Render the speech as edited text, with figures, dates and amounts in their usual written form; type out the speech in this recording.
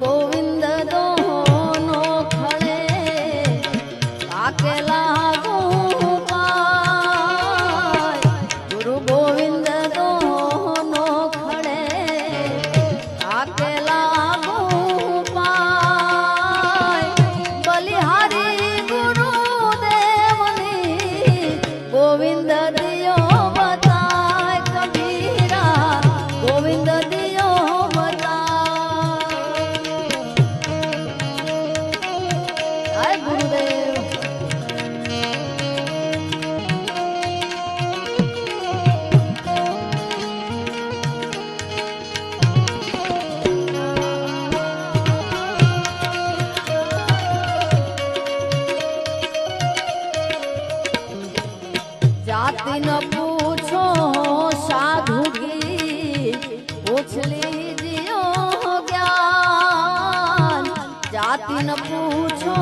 गोविंद दोनो खड़े अकेला गोपाल गुरु गोविंद दोनो खड़े अकेला गोपाल बलिहारी गुरुदेवनी गोविंद दियो बताए कबीरा गोविंद दियो बताए गुरुदेव जाति न पूछो साधु की पूछ लीजियो ज्ञान जाति न पूछो